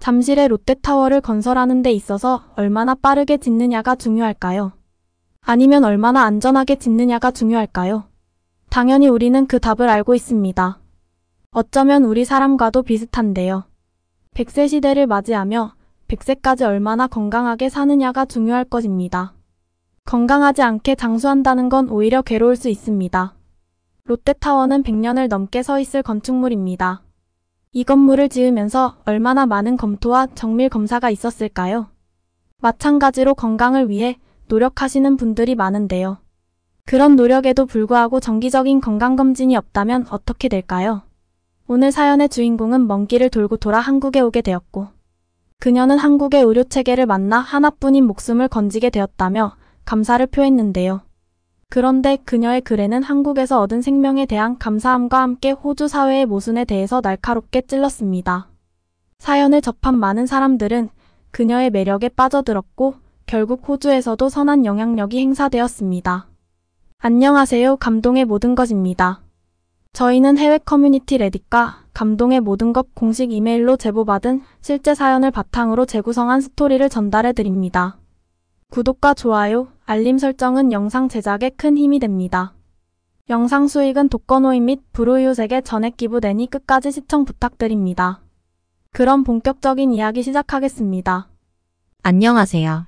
잠실에 롯데타워를 건설하는 데 있어서 얼마나 빠르게 짓느냐가 중요할까요? 아니면 얼마나 안전하게 짓느냐가 중요할까요? 당연히 우리는 그 답을 알고 있습니다. 어쩌면 우리 사람과도 비슷한데요. 100세 시대를 맞이하며 100세까지 얼마나 건강하게 사느냐가 중요할 것입니다. 건강하지 않게 장수한다는 건 오히려 괴로울 수 있습니다. 롯데타워는 100년을 넘게 서 있을 건축물입니다. 이 건물을 지으면서 얼마나 많은 검토와 정밀 검사가 있었을까요? 마찬가지로 건강을 위해 노력하시는 분들이 많은데요. 그런 노력에도 불구하고 정기적인 건강검진이 없다면 어떻게 될까요? 오늘 사연의 주인공은 먼 길을 돌고 돌아 한국에 오게 되었고, 그녀는 한국의 의료체계를 만나 하나뿐인 목숨을 건지게 되었다며 감사를 표했는데요. 그런데 그녀의 글에는 한국에서 얻은 생명에 대한 감사함과 함께 호주 사회의 모순에 대해서 날카롭게 찔렀습니다. 사연을 접한 많은 사람들은 그녀의 매력에 빠져들었고 결국 호주에서도 선한 영향력이 행사되었습니다. 안녕하세요. 감동의 모든 것입니다. 저희는 해외 커뮤니티 레딧과 감동의 모든 것 공식 이메일로 제보받은 실제 사연을 바탕으로 재구성한 스토리를 전달해 드립니다. 구독과 좋아요, 알림 설정은 영상 제작에 큰 힘이 됩니다. 영상 수익은 독거노인 및 불우이웃에게 전액 기부되니 끝까지 시청 부탁드립니다. 그럼 본격적인 이야기 시작하겠습니다. 안녕하세요.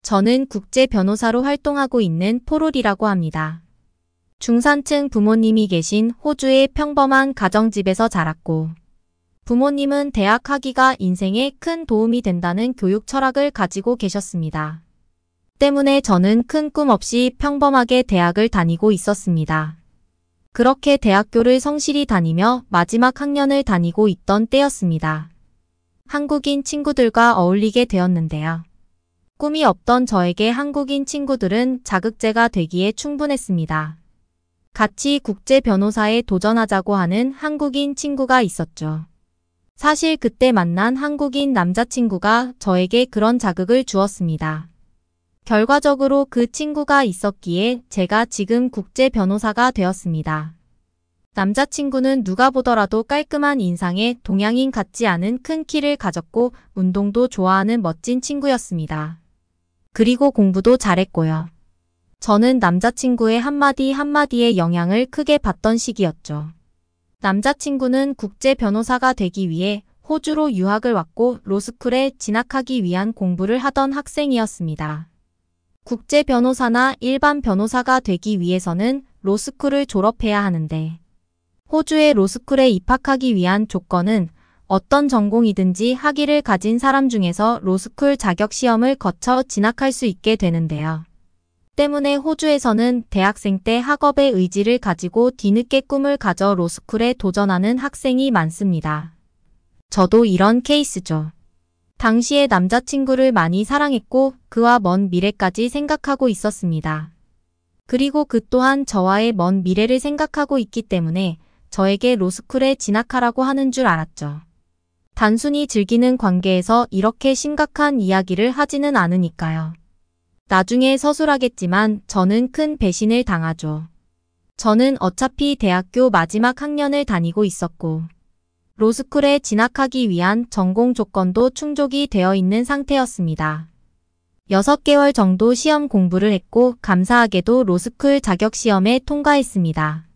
저는 국제 변호사로 활동하고 있는 포롤이라고 합니다. 중산층 부모님이 계신 호주의 평범한 가정집에서 자랐고, 부모님은 대학 학위가 인생에 큰 도움이 된다는 교육 철학을 가지고 계셨습니다. 때문에 저는 큰 꿈 없이 평범하게 대학을 다니고 있었습니다. 그렇게 대학교를 성실히 다니며 마지막 학년을 다니고 있던 때였습니다. 한국인 친구들과 어울리게 되었는데요. 꿈이 없던 저에게 한국인 친구들은 자극제가 되기에 충분했습니다. 같이 국제 변호사에 도전하자고 하는 한국인 친구가 있었죠. 사실 그때 만난 한국인 남자친구가 저에게 그런 자극을 주었습니다. 결과적으로 그 친구가 있었기에 제가 지금 국제 변호사가 되었습니다. 남자친구는 누가 보더라도 깔끔한 인상에 동양인 같지 않은 큰 키를 가졌고 운동도 좋아하는 멋진 친구였습니다. 그리고 공부도 잘했고요. 저는 남자친구의 한마디 한마디의 영향을 크게 받던 시기였죠. 남자친구는 국제 변호사가 되기 위해 호주로 유학을 왔고 로스쿨에 진학하기 위한 공부를 하던 학생이었습니다. 국제 변호사나 일반 변호사가 되기 위해서는 로스쿨을 졸업해야 하는데, 호주의 로스쿨에 입학하기 위한 조건은 어떤 전공이든지 학위를 가진 사람 중에서 로스쿨 자격 시험을 거쳐 진학할 수 있게 되는데요. 때문에 호주에서는 대학생 때 학업의 의지를 가지고 뒤늦게 꿈을 가져 로스쿨에 도전하는 학생이 많습니다. 저도 이런 케이스죠. 당시에 남자친구를 많이 사랑했고 그와 먼 미래까지 생각하고 있었습니다. 그리고 그 또한 저와의 먼 미래를 생각하고 있기 때문에 저에게 로스쿨에 진학하라고 하는 줄 알았죠. 단순히 즐기는 관계에서 이렇게 심각한 이야기를 하지는 않으니까요. 나중에 서술하겠지만 저는 큰 배신을 당하죠. 저는 어차피 대학교 마지막 학년을 다니고 있었고, 로스쿨에 진학하기 위한 전공 조건도 충족이 되어 있는 상태였습니다. 6개월 정도 시험 공부를 했고 감사하게도 로스쿨 자격 시험에 통과했습니다.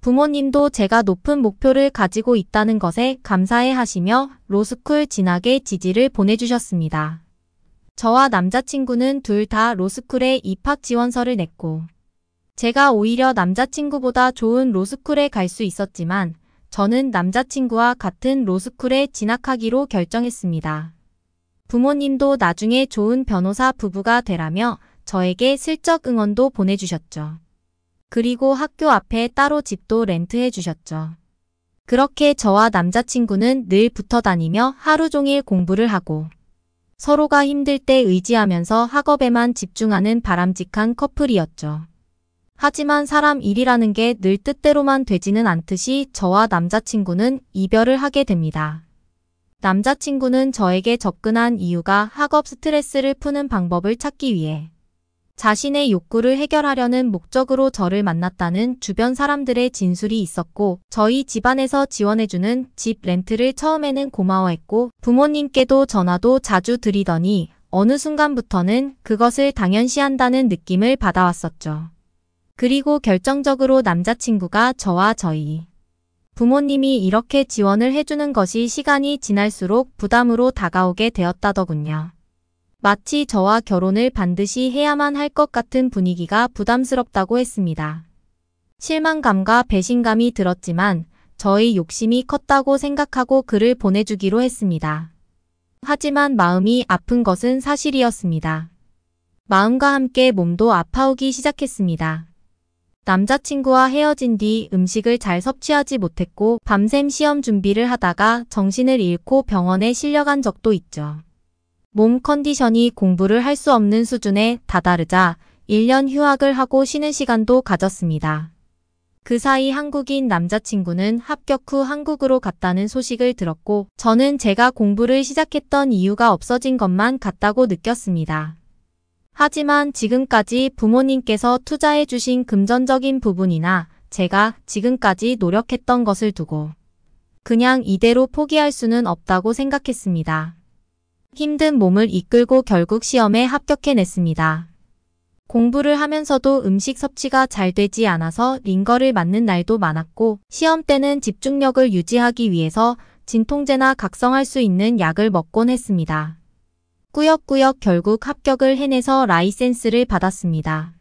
부모님도 제가 높은 목표를 가지고 있다는 것에 감사해 하시며 로스쿨 진학의 지지를 보내주셨습니다. 저와 남자친구는 둘 다 로스쿨에 입학 지원서를 냈고, 제가 오히려 남자친구보다 좋은 로스쿨에 갈 수 있었지만 저는 남자친구와 같은 로스쿨에 진학하기로 결정했습니다. 부모님도 나중에 좋은 변호사 부부가 되라며 저에게 슬쩍 응원도 보내주셨죠. 그리고 학교 앞에 따로 집도 렌트해 주셨죠. 그렇게 저와 남자친구는 늘 붙어 다니며 하루 종일 공부를 하고 서로가 힘들 때 의지하면서 학업에만 집중하는 바람직한 커플이었죠. 하지만 사람 일이라는 게 늘 뜻대로만 되지는 않듯이 저와 남자친구는 이별을 하게 됩니다. 남자친구는 저에게 접근한 이유가 학업 스트레스를 푸는 방법을 찾기 위해 자신의 욕구를 해결하려는 목적으로 저를 만났다는 주변 사람들의 진술이 있었고, 저희 집안에서 지원해주는 집 렌트를 처음에는 고마워했고, 부모님께도 전화도 자주 드리더니 어느 순간부터는 그것을 당연시한다는 느낌을 받아왔었죠. 그리고 결정적으로 남자친구가 저와 저희 부모님이 이렇게 지원을 해주는 것이 시간이 지날수록 부담으로 다가오게 되었다더군요. 마치 저와 결혼을 반드시 해야만 할 것 같은 분위기가 부담스럽다고 했습니다. 실망감과 배신감이 들었지만 저의 욕심이 컸다고 생각하고 글을 보내주기로 했습니다. 하지만 마음이 아픈 것은 사실이었습니다. 마음과 함께 몸도 아파오기 시작했습니다. 남자친구와 헤어진 뒤 음식을 잘 섭취하지 못했고 밤샘 시험 준비를 하다가 정신을 잃고 병원에 실려간 적도 있죠. 몸 컨디션이 공부를 할 수 없는 수준에 다다르자 1년 휴학을 하고 쉬는 시간도 가졌습니다. 그 사이 한국인 남자친구는 합격 후 한국으로 갔다는 소식을 들었고 저는 제가 공부를 시작했던 이유가 없어진 것만 같다고 느꼈습니다. 하지만 지금까지 부모님께서 투자해 주신 금전적인 부분이나 제가 지금까지 노력했던 것을 두고 그냥 이대로 포기할 수는 없다고 생각했습니다. 힘든 몸을 이끌고 결국 시험에 합격해냈습니다. 공부를 하면서도 음식 섭취가 잘 되지 않아서 링거를 맞는 날도 많았고 시험 때는 집중력을 유지하기 위해서 진통제나 각성할 수 있는 약을 먹곤 했습니다. 꾸역꾸역 결국 합격을 해내서 라이센스를 받았습니다.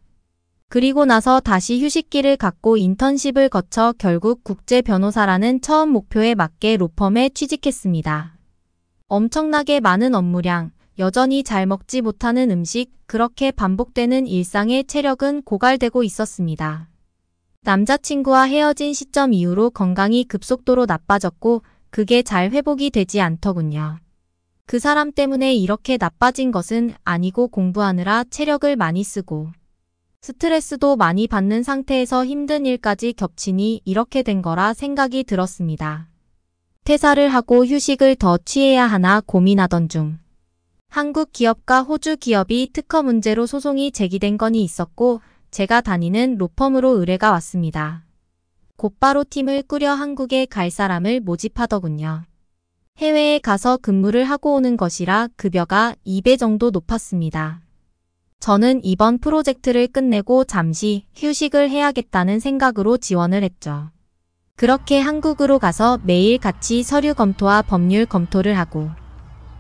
그리고 나서 다시 휴식기를 갖고 인턴십을 거쳐 결국 국제 변호사라는 처음 목표에 맞게 로펌에 취직했습니다. 엄청나게 많은 업무량, 여전히 잘 먹지 못하는 음식, 그렇게 반복되는 일상에 체력은 고갈되고 있었습니다. 남자친구와 헤어진 시점 이후로 건강이 급속도로 나빠졌고 그게 잘 회복이 되지 않더군요. 그 사람 때문에 이렇게 나빠진 것은 아니고 공부하느라 체력을 많이 쓰고 스트레스도 많이 받는 상태에서 힘든 일까지 겹치니 이렇게 된 거라 생각이 들었습니다. 퇴사를 하고 휴식을 더 취해야 하나 고민하던 중 한국 기업과 호주 기업이 특허 문제로 소송이 제기된 건이 있었고 제가 다니는 로펌으로 의뢰가 왔습니다. 곧바로 팀을 꾸려 한국에 갈 사람을 모집하더군요. 해외에 가서 근무를 하고 오는 것이라 급여가 2배 정도 높았습니다. 저는 이번 프로젝트를 끝내고 잠시 휴식을 해야겠다는 생각으로 지원을 했죠. 그렇게 한국으로 가서 매일 같이 서류 검토와 법률 검토를 하고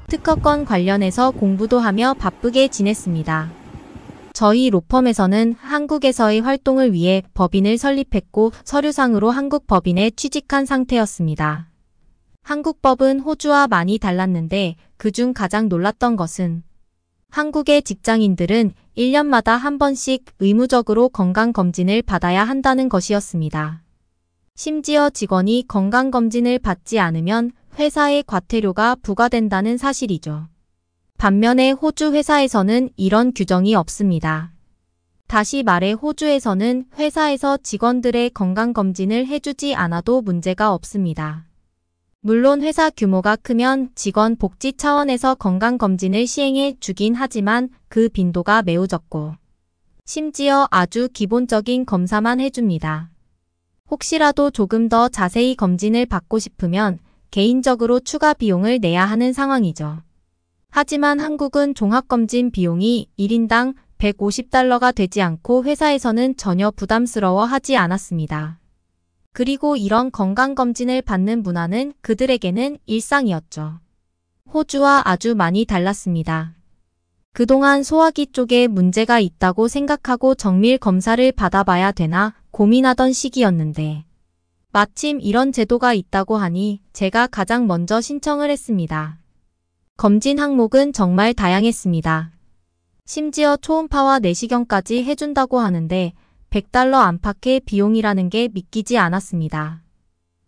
특허권 관련해서 공부도 하며 바쁘게 지냈습니다. 저희 로펌에서는 한국에서의 활동을 위해 법인을 설립했고 서류상으로 한국 법인에 취직한 상태였습니다. 한국 법은 호주와 많이 달랐는데 그중 가장 놀랐던 것은 한국의 직장인들은 1년마다 한 번씩 의무적으로 건강검진을 받아야 한다는 것이었습니다. 심지어 직원이 건강검진을 받지 않으면 회사에 과태료가 부과된다는 사실이죠. 반면에 호주 회사에서는 이런 규정이 없습니다. 다시 말해 호주에서는 회사에서 직원들의 건강검진을 해주지 않아도 문제가 없습니다. 물론 회사 규모가 크면 직원 복지 차원에서 건강검진을 시행해 주긴 하지만 그 빈도가 매우 적고 심지어 아주 기본적인 검사만 해줍니다. 혹시라도 조금 더 자세히 검진을 받고 싶으면 개인적으로 추가 비용을 내야 하는 상황이죠. 하지만 한국은 종합검진 비용이 1인당 150달러가 되지 않고 회사에서는 전혀 부담스러워 하지 않았습니다. 그리고 이런 건강검진을 받는 문화는 그들에게는 일상이었죠. 호주와 아주 많이 달랐습니다. 그동안 소화기 쪽에 문제가 있다고 생각하고 정밀 검사를 받아봐야 되나 고민하던 시기였는데 마침 이런 제도가 있다고 하니 제가 가장 먼저 신청을 했습니다. 검진 항목은 정말 다양했습니다. 심지어 초음파와 내시경까지 해준다고 하는데 100달러 안팎의 비용이라는 게 믿기지 않았습니다.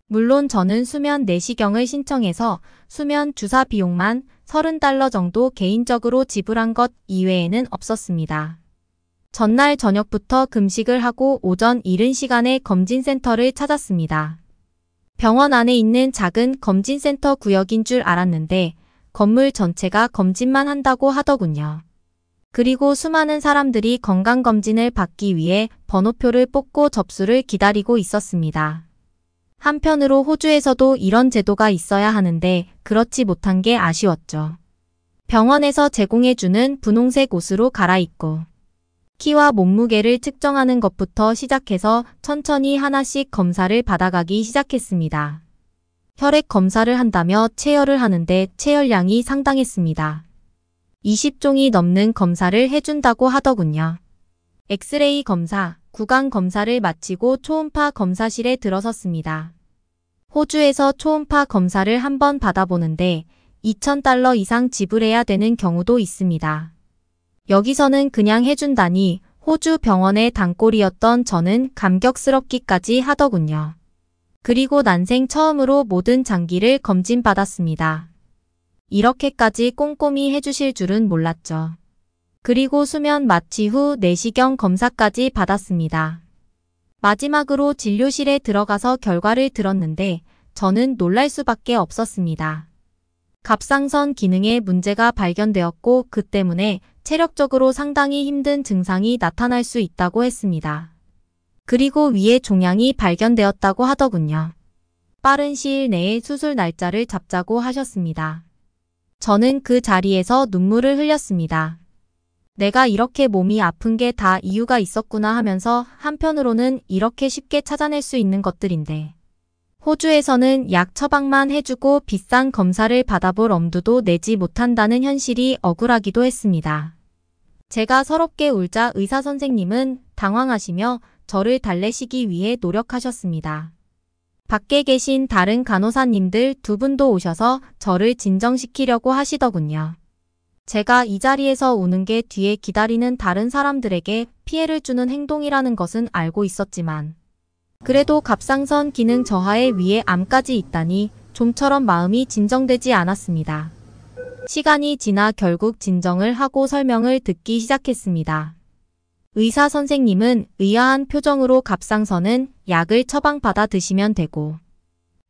물론 저는 수면 내시경을 신청해서 수면 주사 비용만 30달러 정도 개인적으로 지불한 것 이외에는 없었습니다. 전날 저녁부터 금식을 하고 오전 이른 시간에 검진센터를 찾았습니다. 병원 안에 있는 작은 검진센터 구역인 줄 알았는데 건물 전체가 검진만 한다고 하더군요. 그리고 수많은 사람들이 건강검진을 받기 위해 번호표를 뽑고 접수를 기다리고 있었습니다. 한편으로 호주에서도 이런 제도가 있어야 하는데 그렇지 못한 게 아쉬웠죠. 병원에서 제공해주는 분홍색 옷으로 갈아입고 키와 몸무게를 측정하는 것부터 시작해서 천천히 하나씩 검사를 받아가기 시작했습니다. 혈액 검사를 한다며 체열을 하는데 체열량이 상당했습니다. 20종이 넘는 검사를 해준다고 하더군요. 엑스레이 검사, 구강 검사를 마치고 초음파 검사실에 들어섰습니다. 호주에서 초음파 검사를 한번 받아보는데 $2,000 이상 지불해야 되는 경우도 있습니다. 여기서는 그냥 해준다니 호주 병원의 단골이었던 저는 감격스럽기까지 하더군요. 그리고 난생 처음으로 모든 장기를 검진받았습니다. 이렇게까지 꼼꼼히 해주실 줄은 몰랐죠. 그리고 수면 마취 후 내시경 검사까지 받았습니다. 마지막으로 진료실에 들어가서 결과를 들었는데 저는 놀랄 수밖에 없었습니다. 갑상선 기능에 문제가 발견되었고 그 때문에 체력적으로 상당히 힘든 증상이 나타날 수 있다고 했습니다. 그리고 위에 종양이 발견되었다고 하더군요. 빠른 시일 내에 수술 날짜를 잡자고 하셨습니다. 저는 그 자리에서 눈물을 흘렸습니다. 내가 이렇게 몸이 아픈 게 다 이유가 있었구나 하면서 한편으로는 이렇게 쉽게 찾아낼 수 있는 것들인데 호주에서는 약 처방만 해주고 비싼 검사를 받아볼 엄두도 내지 못한다는 현실이 억울하기도 했습니다. 제가 서럽게 울자 의사 선생님은 당황하시며 저를 달래시기 위해 노력하셨습니다. 밖에 계신 다른 간호사님들 두 분도 오셔서 저를 진정시키려고 하시더군요. 제가 이 자리에서 우는 게 뒤에 기다리는 다른 사람들에게 피해를 주는 행동이라는 것은 알고 있었지만 그래도 갑상선 기능 저하에 위에 암까지 있다니 좀처럼 마음이 진정되지 않았습니다. 시간이 지나 결국 진정을 하고 설명을 듣기 시작했습니다. 의사 선생님은 의아한 표정으로 갑상선은 약을 처방받아 드시면 되고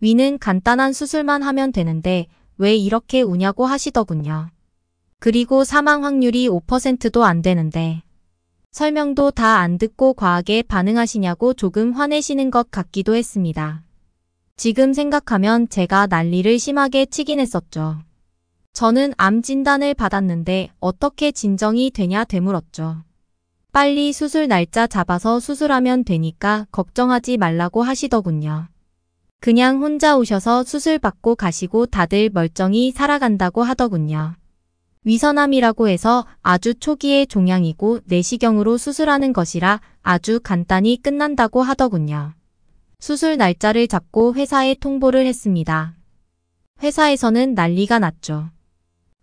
위는 간단한 수술만 하면 되는데 왜 이렇게 우냐고 하시더군요. 그리고 사망 확률이 5%도 안 되는데 설명도 다 안 듣고 과하게 반응하시냐고 조금 화내시는 것 같기도 했습니다. 지금 생각하면 제가 난리를 심하게 치긴 했었죠. 저는 암 진단을 받았는데 어떻게 진정이 되냐 되물었죠. 빨리 수술 날짜 잡아서 수술하면 되니까 걱정하지 말라고 하시더군요. 그냥 혼자 오셔서 수술 받고 가시고 다들 멀쩡히 살아간다고 하더군요. 위선암이라고 해서 아주 초기의 종양이고 내시경으로 수술하는 것이라 아주 간단히 끝난다고 하더군요. 수술 날짜를 잡고 회사에 통보를 했습니다. 회사에서는 난리가 났죠.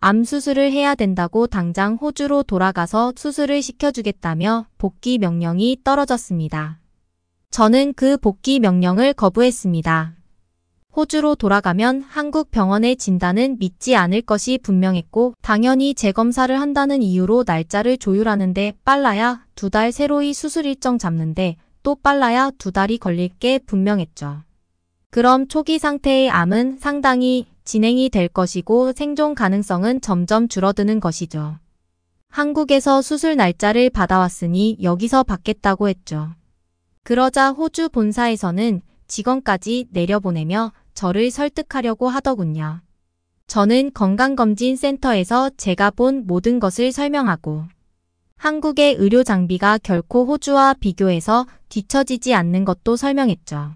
암 수술을 해야 된다고 당장 호주로 돌아가서 수술을 시켜주겠다며 복귀 명령이 떨어졌습니다. 저는 그 복귀 명령을 거부했습니다. 호주로 돌아가면 한국 병원의 진단은 믿지 않을 것이 분명했고 당연히 재검사를 한다는 이유로 날짜를 조율하는데 빨라야 2달 새로이 수술 일정 잡는데 또 빨라야 2달이 걸릴 게 분명했죠. 그럼 초기 상태의 암은 상당히 진행이 될 것이고 생존 가능성은 점점 줄어드는 것이죠. 한국에서 수술 날짜를 받아왔으니 여기서 받겠다고 했죠. 그러자 호주 본사에서는 직원까지 내려보내며 저를 설득하려고 하더군요. 저는 건강검진센터에서 제가 본 모든 것을 설명하고 한국의 의료 장비가 결코 호주와 비교해서 뒤처지지 않는 것도 설명했죠.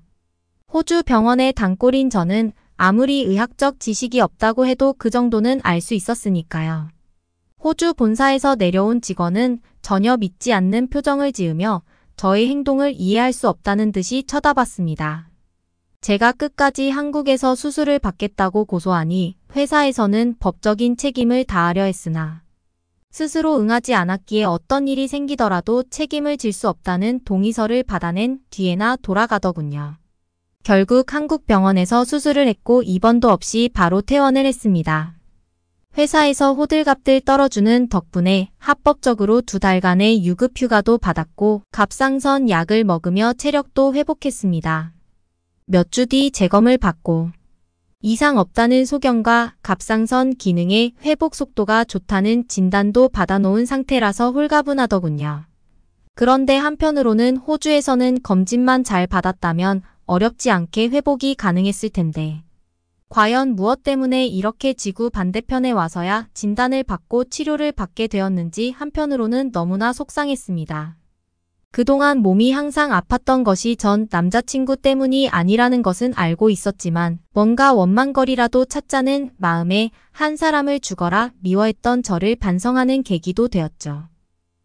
호주 병원의 단골인 저는 아무리 의학적 지식이 없다고 해도 그 정도는 알 수 있었으니까요. 호주 본사에서 내려온 직원은 전혀 믿지 않는 표정을 지으며 저의 행동을 이해할 수 없다는 듯이 쳐다봤습니다. 제가 끝까지 한국에서 수술을 받겠다고 고소하니 회사에서는 법적인 책임을 다하려 했으나 스스로 응하지 않았기에 어떤 일이 생기더라도 책임을 질 수 없다는 동의서를 받아낸 뒤에나 돌아가더군요. 결국 한국 병원에서 수술을 했고 입원도 없이 바로 퇴원을 했습니다. 회사에서 호들갑들 떨어주는 덕분에 합법적으로 2달간의 유급휴가도 받았고 갑상선 약을 먹으며 체력도 회복했습니다. 몇 주 뒤 재검을 받고 이상 없다는 소견과 갑상선 기능의 회복 속도가 좋다는 진단도 받아놓은 상태라서 홀가분하더군요. 그런데 한편으로는 호주에서는 검진만 잘 받았다면 어렵지 않게 회복이 가능했을 텐데. 과연 무엇 때문에 이렇게 지구 반대편에 와서야 진단을 받고 치료를 받게 되었는지 한편으로는 너무나 속상했습니다. 그동안 몸이 항상 아팠던 것이 전 남자친구 때문이 아니라는 것은 알고 있었지만 뭔가 원망거리라도 찾자는 마음에 한 사람을 죽어라 미워했던 저를 반성하는 계기도 되었죠.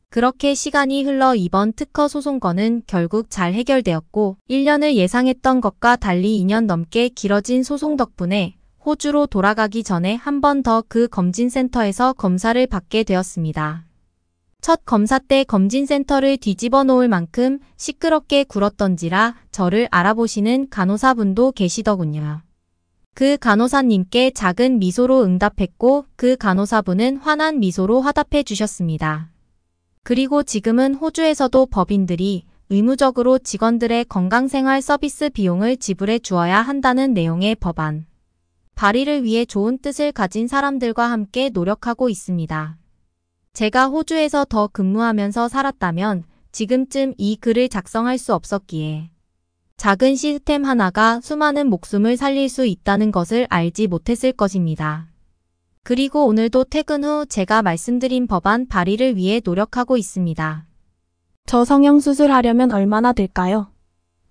그렇게 시간이 흘러 이번 특허 소송건은 결국 잘 해결되었고 1년을 예상했던 것과 달리 2년 넘게 길어진 소송 덕분에 호주로 돌아가기 전에 한 번 더 그 검진센터에서 검사를 받게 되었습니다. 첫 검사 때 검진센터를 뒤집어 놓을 만큼 시끄럽게 굴었던지라 저를 알아보시는 간호사분도 계시더군요. 그 간호사님께 작은 미소로 응답했고 그 간호사분은 환한 미소로 화답해 주셨습니다. 그리고 지금은 호주에서도 법인들이 의무적으로 직원들의 건강생활 서비스 비용을 지불해 주어야 한다는 내용의 법안 발의를 위해 좋은 뜻을 가진 사람들과 함께 노력하고 있습니다. 제가 호주에서 더 근무하면서 살았다면 지금쯤 이 글을 작성할 수 없었기에 작은 시스템 하나가 수많은 목숨을 살릴 수 있다는 것을 알지 못했을 것입니다. 그리고 오늘도 퇴근 후 제가 말씀드린 법안 발의를 위해 노력하고 있습니다. 저 성형수술 하려면 얼마나 들까요?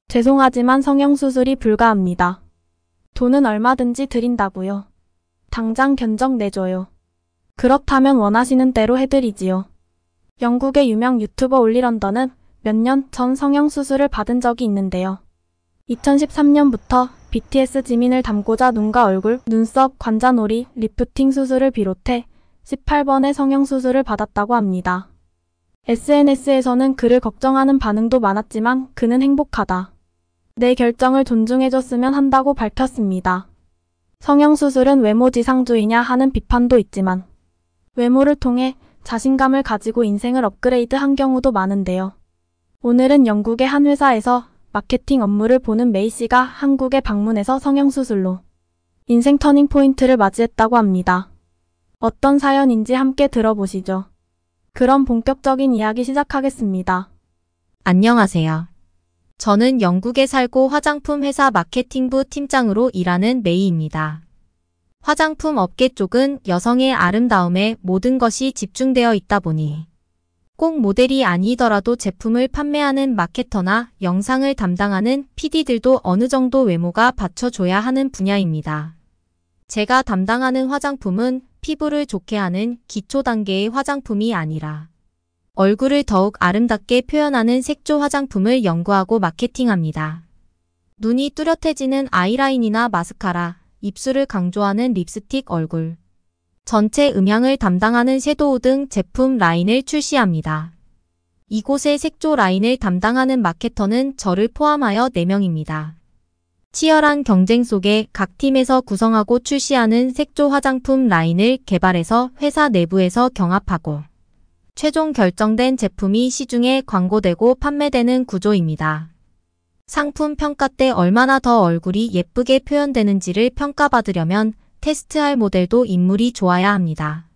죄송하지만 성형수술이 불가합니다. 돈은 얼마든지 드린다고요. 당장 견적 내줘요. 그렇다면 원하시는 대로 해드리지요. 영국의 유명 유튜버 올리런던은 몇 년 전 성형수술을 받은 적이 있는데요. 2013년부터 BTS 지민을 닮고자 눈과 얼굴, 눈썹, 관자놀이, 리프팅 수술을 비롯해 18번의 성형수술을 받았다고 합니다. SNS에서는 그를 걱정하는 반응도 많았지만 그는 행복하다. 내 결정을 존중해줬으면 한다고 밝혔습니다. 성형수술은 외모지상주의냐 하는 비판도 있지만 외모를 통해 자신감을 가지고 인생을 업그레이드한 경우도 많은데요. 오늘은 영국의 한 회사에서 마케팅 업무를 보는 메이 씨가 한국에 방문해서 성형수술로 인생 터닝포인트를 맞이했다고 합니다. 어떤 사연인지 함께 들어보시죠. 그럼 본격적인 이야기 시작하겠습니다. 안녕하세요. 저는 영국에 살고 화장품 회사 마케팅부 팀장으로 일하는 메이입니다. 화장품 업계 쪽은 여성의 아름다움에 모든 것이 집중되어 있다 보니 꼭 모델이 아니더라도 제품을 판매하는 마케터나 영상을 담당하는 PD들도 어느 정도 외모가 받쳐줘야 하는 분야입니다. 제가 담당하는 화장품은 피부를 좋게 하는 기초 단계의 화장품이 아니라 얼굴을 더욱 아름답게 표현하는 색조 화장품을 연구하고 마케팅합니다. 눈이 뚜렷해지는 아이라인이나 마스카라, 입술을 강조하는 립스틱, 얼굴 전체 음향을 담당하는 섀도우 등 제품 라인을 출시합니다. 이곳의 색조 라인을 담당하는 마케터는 저를 포함하여 4명입니다. 치열한 경쟁 속에 각 팀에서 구성하고 출시하는 색조 화장품 라인을 개발해서 회사 내부에서 경합하고 최종 결정된 제품이 시중에 광고되고 판매되는 구조입니다. 상품 평가 때 얼마나 더 얼굴이 예쁘게 표현되는지를 평가받으려면 테스트할 모델도 인물이 좋아야 합니다.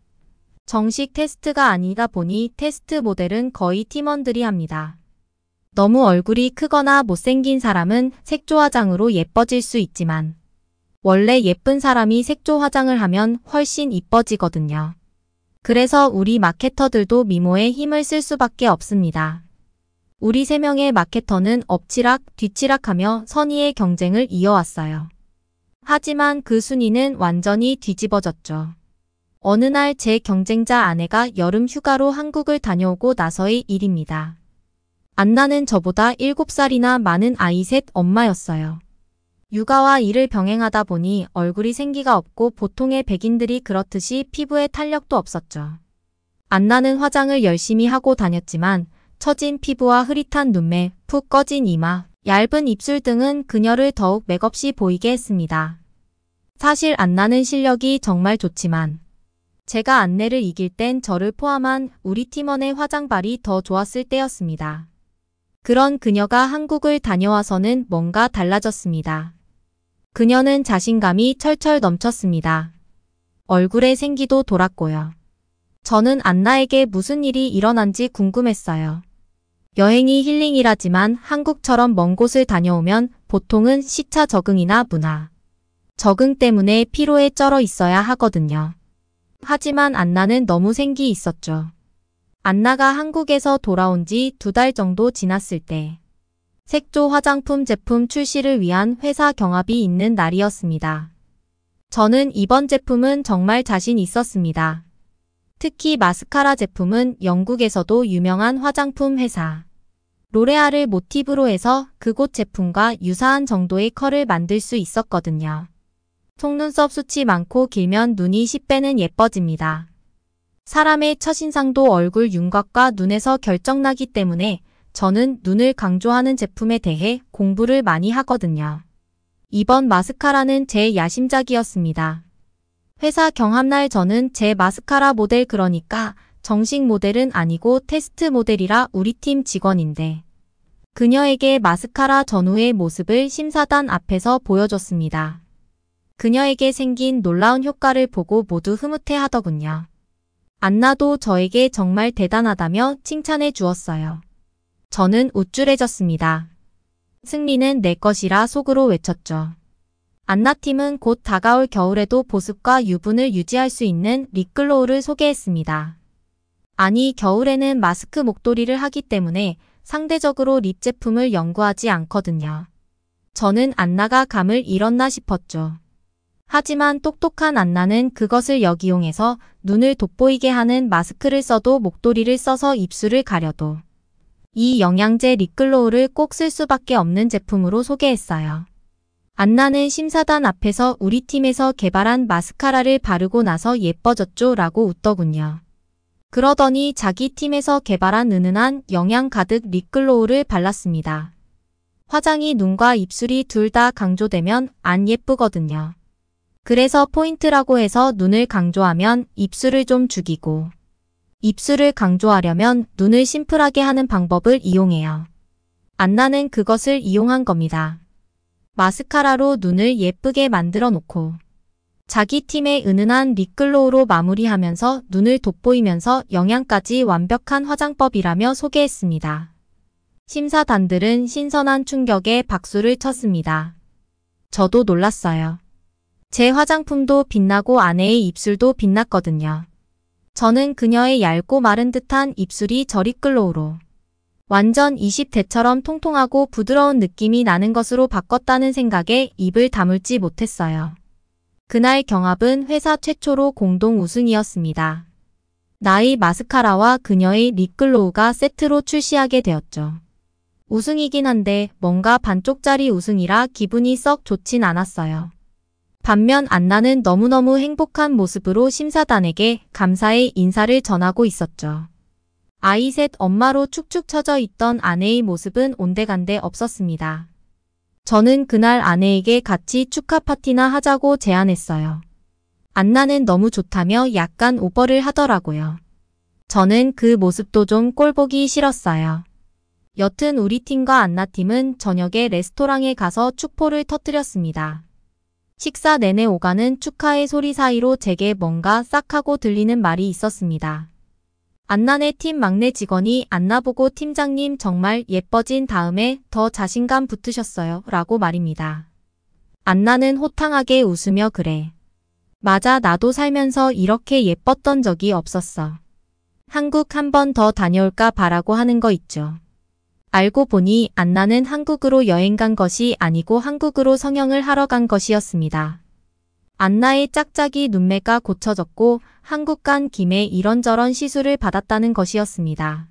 정식 테스트가 아니다 보니 테스트 모델은 거의 팀원들이 합니다. 너무 얼굴이 크거나 못생긴 사람은 색조 화장으로 예뻐질 수 있지만 원래 예쁜 사람이 색조 화장을 하면 훨씬 이뻐지거든요. 그래서 우리 마케터들도 미모에 힘을 쓸 수밖에 없습니다. 우리 3명의 마케터는 엎치락 뒤치락하며 선의의 경쟁을 이어왔어요. 하지만 그 순위는 완전히 뒤집어졌죠. 어느 날 제 경쟁자 아내가 여름 휴가로 한국을 다녀오고 나서의 일입니다. 안나는 저보다 7살이나 많은 아이 셋 엄마였어요. 육아와 일을 병행하다 보니 얼굴이 생기가 없고 보통의 백인들이 그렇듯이 피부에 탄력도 없었죠. 안나는 화장을 열심히 하고 다녔지만 처진 피부와 흐릿한 눈매, 푹 꺼진 이마, 얇은 입술 등은 그녀를 더욱 맥없이 보이게 했습니다. 사실 안나는 실력이 정말 좋지만 제가 안내를 이길 땐 저를 포함한 우리 팀원의 화장발이 더 좋았을 때였습니다. 그런 그녀가 한국을 다녀와서는 뭔가 달라졌습니다. 그녀는 자신감이 철철 넘쳤습니다. 얼굴에 생기도 돌았고요. 저는 안나에게 무슨 일이 일어난지 궁금했어요. 여행이 힐링이라지만 한국처럼 먼 곳을 다녀오면 보통은 시차 적응이나 문화 적응 때문에 피로에 쩔어 있어야 하거든요. 하지만 안나는 너무 생기 있었죠. 안나가 한국에서 돌아온 지 2달 정도 지났을 때 색조 화장품 제품 출시를 위한 회사 경합이 있는 날이었습니다. 저는 이번 제품은 정말 자신 있었습니다. 특히 마스카라 제품은 영국에서도 유명한 화장품 회사 로레알을 모티브로 해서 그곳 제품과 유사한 정도의 컬을 만들 수 있었거든요. 속눈썹 숱이 많고 길면 눈이 10배는 예뻐집니다. 사람의 첫인상도 얼굴 윤곽과 눈에서 결정나기 때문에 저는 눈을 강조하는 제품에 대해 공부를 많이 하거든요. 이번 마스카라는 제 야심작이었습니다. 회사 경합날 저는 제 마스카라 모델 그러니까 정식 모델은 아니고 테스트 모델이라 우리 팀 직원인데 그녀에게 마스카라 전후의 모습을 심사단 앞에서 보여줬습니다. 그녀에게 생긴 놀라운 효과를 보고 모두 흐뭇해 하더군요. 안나도 저에게 정말 대단하다며 칭찬해 주었어요. 저는 우쭐해졌습니다. 승리는 내 것이라 속으로 외쳤죠. 안나팀은 곧 다가올 겨울에도 보습과 유분을 유지할 수 있는 립글로우를 소개했습니다. 아니, 겨울에는 마스크 목도리를 하기 때문에 상대적으로 립 제품을 연구하지 않거든요. 저는 안나가 감을 잃었나 싶었죠. 하지만 똑똑한 안나는 그것을 역이용해서 눈을 돋보이게 하는 마스크를 써도 목도리를 써서 입술을 가려도 이 영양제 립글로우를 꼭 쓸 수밖에 없는 제품으로 소개했어요. 안나는 심사단 앞에서 우리 팀에서 개발한 마스카라를 바르고 나서 예뻐졌죠 라고 웃더군요. 그러더니 자기 팀에서 개발한 은은한 영양 가득 립글로우를 발랐습니다. 화장이 눈과 입술이 둘 다 강조되면 안 예쁘거든요. 그래서 포인트라고 해서 눈을 강조하면 입술을 좀 죽이고 입술을 강조하려면 눈을 심플하게 하는 방법을 이용해요. 안나는 그것을 이용한 겁니다. 마스카라로 눈을 예쁘게 만들어 놓고 자기 팀의 은은한 립글로우로 마무리하면서 눈을 돋보이면서 영양까지 완벽한 화장법이라며 소개했습니다. 심사단들은 신선한 충격에 박수를 쳤습니다. 저도 놀랐어요. 제 화장품도 빛나고 아내의 입술도 빛났거든요. 저는 그녀의 얇고 마른 듯한 입술이 저 립글로우로 완전 20대처럼 통통하고 부드러운 느낌이 나는 것으로 바꿨다는 생각에 입을 다물지 못했어요. 그날 경합은 회사 최초로 공동 우승이었습니다. 나의 마스카라와 그녀의 립글로우가 세트로 출시하게 되었죠. 우승이긴 한데 뭔가 반쪽짜리 우승이라 기분이 썩 좋진 않았어요. 반면 안나는 너무너무 행복한 모습으로 심사단에게 감사의 인사를 전하고 있었죠. 아이 셋 엄마로 축축 처져 있던 아내의 모습은 온데간데 없었습니다. 저는 그날 아내에게 같이 축하 파티나 하자고 제안했어요. 안나는 너무 좋다며 약간 오버를 하더라고요. 저는 그 모습도 좀 꼴보기 싫었어요. 여튼 우리 팀과 안나 팀은 저녁에 레스토랑에 가서 축포를 터뜨렸습니다. 식사 내내 오가는 축하의 소리 사이로 제게 뭔가 싹 하고 들리는 말이 있었습니다. 안나네 팀 막내 직원이 안나 보고 팀장님 정말 예뻐진 다음에 더 자신감 붙으셨어요 라고 말입니다. 안나는 호탕하게 웃으며 그래. 맞아, 나도 살면서 이렇게 예뻤던 적이 없었어. 한국 한 번 더 다녀올까 봐라고 하는 거 있죠. 알고 보니 안나는 한국으로 여행 간 것이 아니고 한국으로 성형을 하러 간 것이었습니다. 안나의 짝짝이 눈매가 고쳐졌고 한국 간 김에 이런저런 시술을 받았다는 것이었습니다.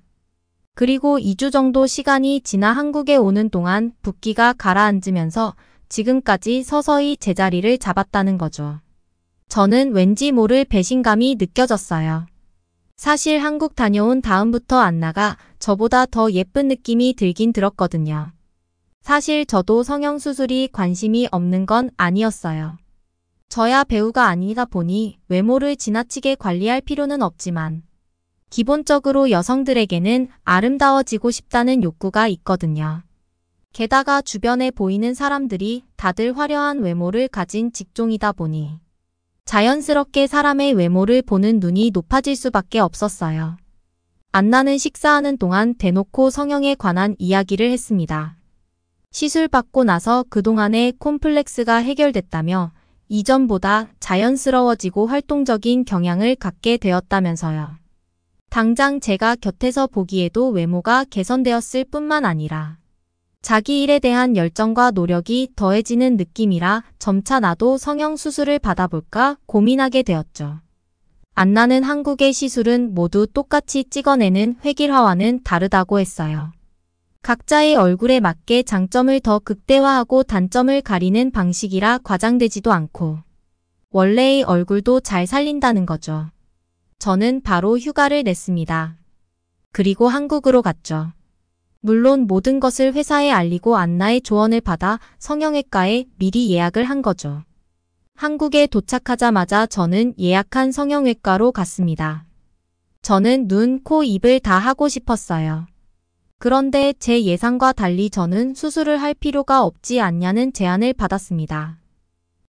그리고 2주 정도 시간이 지나 한국에 오는 동안 붓기가 가라앉으면서 지금까지 서서히 제자리를 잡았다는 거죠. 저는 왠지 모를 배신감이 느껴졌어요. 사실 한국 다녀온 다음부터 안나가 저보다 더 예쁜 느낌이 들긴 들었거든요. 사실 저도 성형수술이 관심이 없는 건 아니었어요. 저야 배우가 아니다 보니 외모를 지나치게 관리할 필요는 없지만 기본적으로 여성들에게는 아름다워지고 싶다는 욕구가 있거든요. 게다가 주변에 보이는 사람들이 다들 화려한 외모를 가진 직종이다 보니 자연스럽게 사람의 외모를 보는 눈이 높아질 수밖에 없었어요. 안나는 식사하는 동안 대놓고 성형에 관한 이야기를 했습니다. 시술 받고 나서 그동안의 콤플렉스가 해결됐다며 이전보다 자연스러워지고 활동적인 경향을 갖게 되었다면서요. 당장 제가 곁에서 보기에도 외모가 개선되었을 뿐만 아니라 자기 일에 대한 열정과 노력이 더해지는 느낌이라 점차 나도 성형 수술을 받아볼까 고민하게 되었죠. 안나는 한국의 시술은 모두 똑같이 찍어내는 획일화와는 다르다고 했어요. 각자의 얼굴에 맞게 장점을 더 극대화하고 단점을 가리는 방식이라 과장되지도 않고 원래의 얼굴도 잘 살린다는 거죠. 저는 바로 휴가를 냈습니다. 그리고 한국으로 갔죠. 물론 모든 것을 회사에 알리고 안나의 조언을 받아 성형외과에 미리 예약을 한 거죠. 한국에 도착하자마자 저는 예약한 성형외과로 갔습니다. 저는 눈, 코, 입을 다 하고 싶었어요. 그런데 제 예상과 달리 저는 수술을 할 필요가 없지 않냐는 제안을 받았습니다.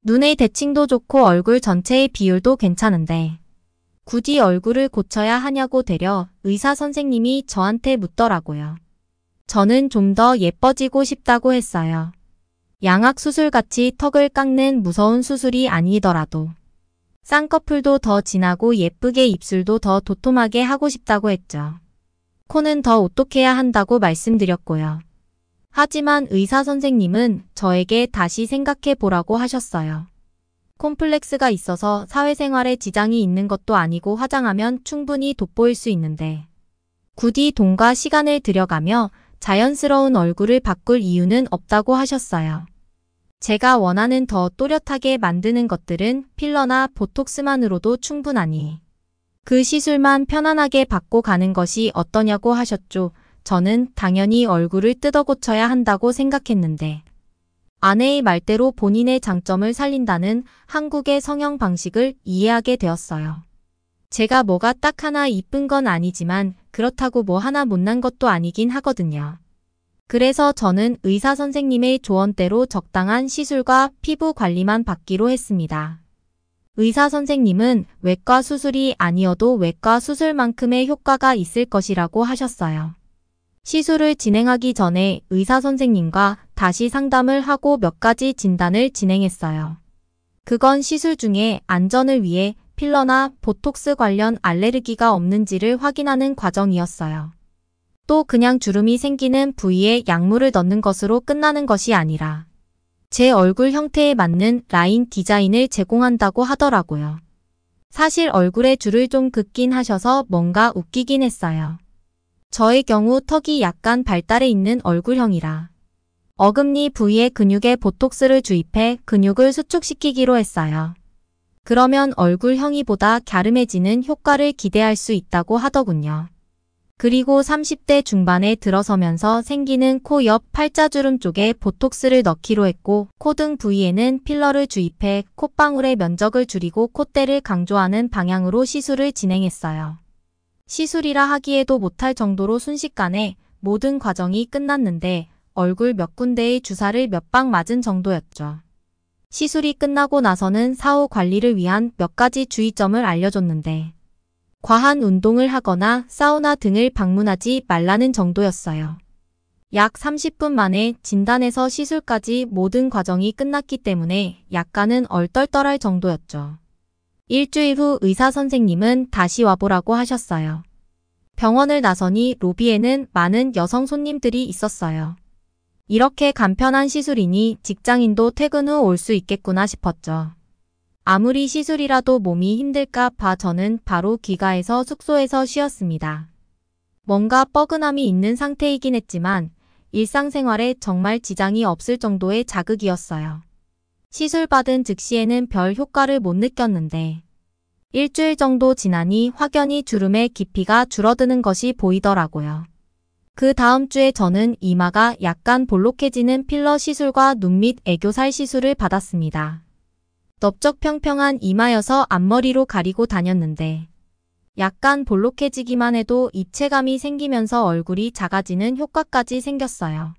눈의 대칭도 좋고 얼굴 전체의 비율도 괜찮은데 굳이 얼굴을 고쳐야 하냐고 되려 의사 선생님이 저한테 묻더라고요. 저는 좀 더 예뻐지고 싶다고 했어요. 양악수술같이 턱을 깎는 무서운 수술이 아니더라도 쌍꺼풀도 더 진하고 예쁘게 입술도 더 도톰하게 하고 싶다고 했죠. 코는 더 오똑해야 한다고 말씀드렸고요. 하지만 의사 선생님은 저에게 다시 생각해 보라고 하셨어요. 콤플렉스가 있어서 사회생활에 지장이 있는 것도 아니고 화장하면 충분히 돋보일 수 있는데 굳이 돈과 시간을 들여가며 자연스러운 얼굴을 바꿀 이유는 없다고 하셨어요. 제가 원하는 더 또렷하게 만드는 것들은 필러나 보톡스만으로도 충분하니 그 시술만 편안하게 받고 가는 것이 어떠냐고 하셨죠. 저는 당연히 얼굴을 뜯어 고쳐야 한다고 생각했는데 아내의 말대로 본인의 장점을 살린다는 한국의 성형 방식을 이해하게 되었어요. 제가 뭐가 딱 하나 이쁜 건 아니지만 그렇다고 뭐 하나 못난 것도 아니긴 하거든요. 그래서 저는 의사 선생님의 조언대로 적당한 시술과 피부 관리만 받기로 했습니다. 의사 선생님은 외과 수술이 아니어도 외과 수술만큼의 효과가 있을 것이라고 하셨어요. 시술을 진행하기 전에 의사 선생님과 다시 상담을 하고 몇 가지 진단을 진행했어요. 그건 시술 중에 안전을 위해 필러나 보톡스 관련 알레르기가 없는지를 확인하는 과정이었어요. 또 그냥 주름이 생기는 부위에 약물을 넣는 것으로 끝나는 것이 아니라 제 얼굴 형태에 맞는 라인 디자인을 제공한다고 하더라고요. 사실 얼굴에 줄을 좀 긋긴 하셔서 뭔가 웃기긴 했어요. 저의 경우 턱이 약간 발달해 있는 얼굴형이라 어금니 부위의 근육에 보톡스를 주입해 근육을 수축시키기로 했어요. 그러면 얼굴형이보다 갸름해지는 효과를 기대할 수 있다고 하더군요. 그리고 30대 중반에 들어서면서 생기는 코 옆 팔자주름 쪽에 보톡스를 넣기로 했고 코 등 부위에는 필러를 주입해 콧방울의 면적을 줄이고 콧대를 강조하는 방향으로 시술을 진행했어요. 시술이라 하기에도 못할 정도로 순식간에 모든 과정이 끝났는데 얼굴 몇 군데의 주사를 몇 방 맞은 정도였죠. 시술이 끝나고 나서는 사후 관리를 위한 몇 가지 주의점을 알려줬는데 과한 운동을 하거나 사우나 등을 방문하지 말라는 정도였어요. 약 30분 만에 진단에서 시술까지 모든 과정이 끝났기 때문에 약간은 얼떨떨할 정도였죠. 일주일 후 의사 선생님은 다시 와보라고 하셨어요. 병원을 나서니 로비에는 많은 여성 손님들이 있었어요. 이렇게 간편한 시술이니 직장인도 퇴근 후 올 수 있겠구나 싶었죠. 아무리 시술이라도 몸이 힘들까 봐 저는 바로 귀가해서 숙소에서 쉬었습니다. 뭔가 뻐근함이 있는 상태이긴 했지만 일상생활에 정말 지장이 없을 정도의 자극이었어요. 시술 받은 즉시에는 별 효과를 못 느꼈는데 일주일 정도 지나니 확연히 주름의 깊이가 줄어드는 것이 보이더라고요. 그 다음 주에 저는 이마가 약간 볼록해지는 필러 시술과 눈 밑 애교살 시술을 받았습니다. 넓적 평평한 이마여서 앞머리로 가리고 다녔는데 약간 볼록해지기만 해도 입체감이 생기면서 얼굴이 작아지는 효과까지 생겼어요.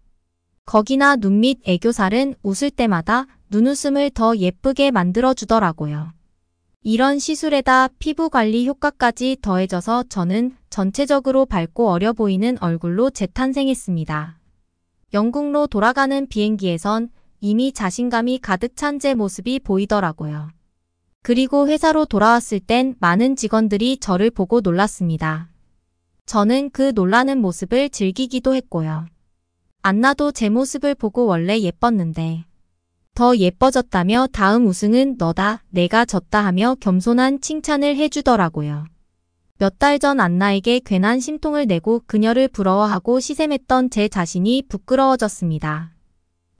거기나 눈 밑 애교살은 웃을 때마다 눈웃음을 더 예쁘게 만들어주더라고요. 이런 시술에다 피부 관리 효과까지 더해져서 저는 전체적으로 밝고 어려 보이는 얼굴로 재탄생했습니다. 영국로 돌아가는 비행기에선 이미 자신감이 가득 찬 제 모습이 보이더라고요. 그리고 회사로 돌아왔을 땐 많은 직원들이 저를 보고 놀랐습니다. 저는 그 놀라는 모습을 즐기기도 했고요. 안나도 제 모습을 보고 원래 예뻤는데 더 예뻐졌다며 다음 우승은 너다, 내가 졌다 하며 겸손한 칭찬을 해주더라고요. 몇 달 전 안나에게 괜한 심통을 내고 그녀를 부러워하고 시샘했던 제 자신이 부끄러워졌습니다.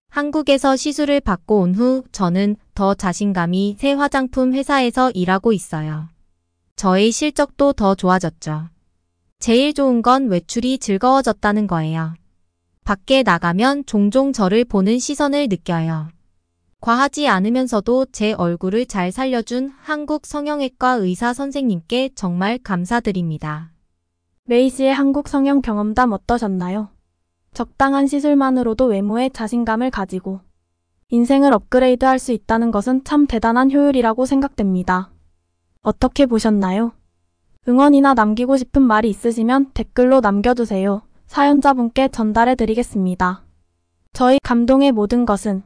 한국에서 시술을 받고 온 후 저는 더 자신감이 새 화장품 회사에서 일하고 있어요. 저의 실적도 더 좋아졌죠. 제일 좋은 건 외출이 즐거워졌다는 거예요. 밖에 나가면 종종 저를 보는 시선을 느껴요. 과하지 않으면서도 제 얼굴을 잘 살려준 한국 성형외과 의사 선생님께 정말 감사드립니다. 메이 씨의 한국 성형 경험담 어떠셨나요? 적당한 시술만으로도 외모에 자신감을 가지고 인생을 업그레이드 할 수 있다는 것은 참 대단한 효율이라고 생각됩니다. 어떻게 보셨나요? 응원이나 남기고 싶은 말이 있으시면 댓글로 남겨주세요. 사연자분께 전달해 드리겠습니다. 저희 감동의 모든 것은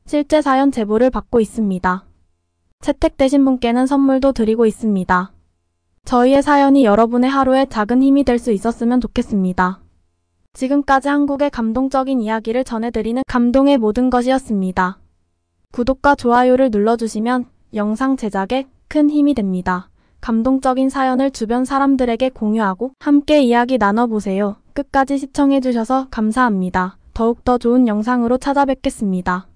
실제 사연 제보를 받고 있습니다. 채택되신 분께는 선물도 드리고 있습니다. 저희의 사연이 여러분의 하루에 작은 힘이 될 수 있었으면 좋겠습니다. 지금까지 한국의 감동적인 이야기를 전해드리는 감동의 모든 것이었습니다. 구독과 좋아요를 눌러주시면 영상 제작에 큰 힘이 됩니다. 감동적인 사연을 주변 사람들에게 공유하고 함께 이야기 나눠보세요. 끝까지 시청해주셔서 감사합니다. 더욱더 좋은 영상으로 찾아뵙겠습니다.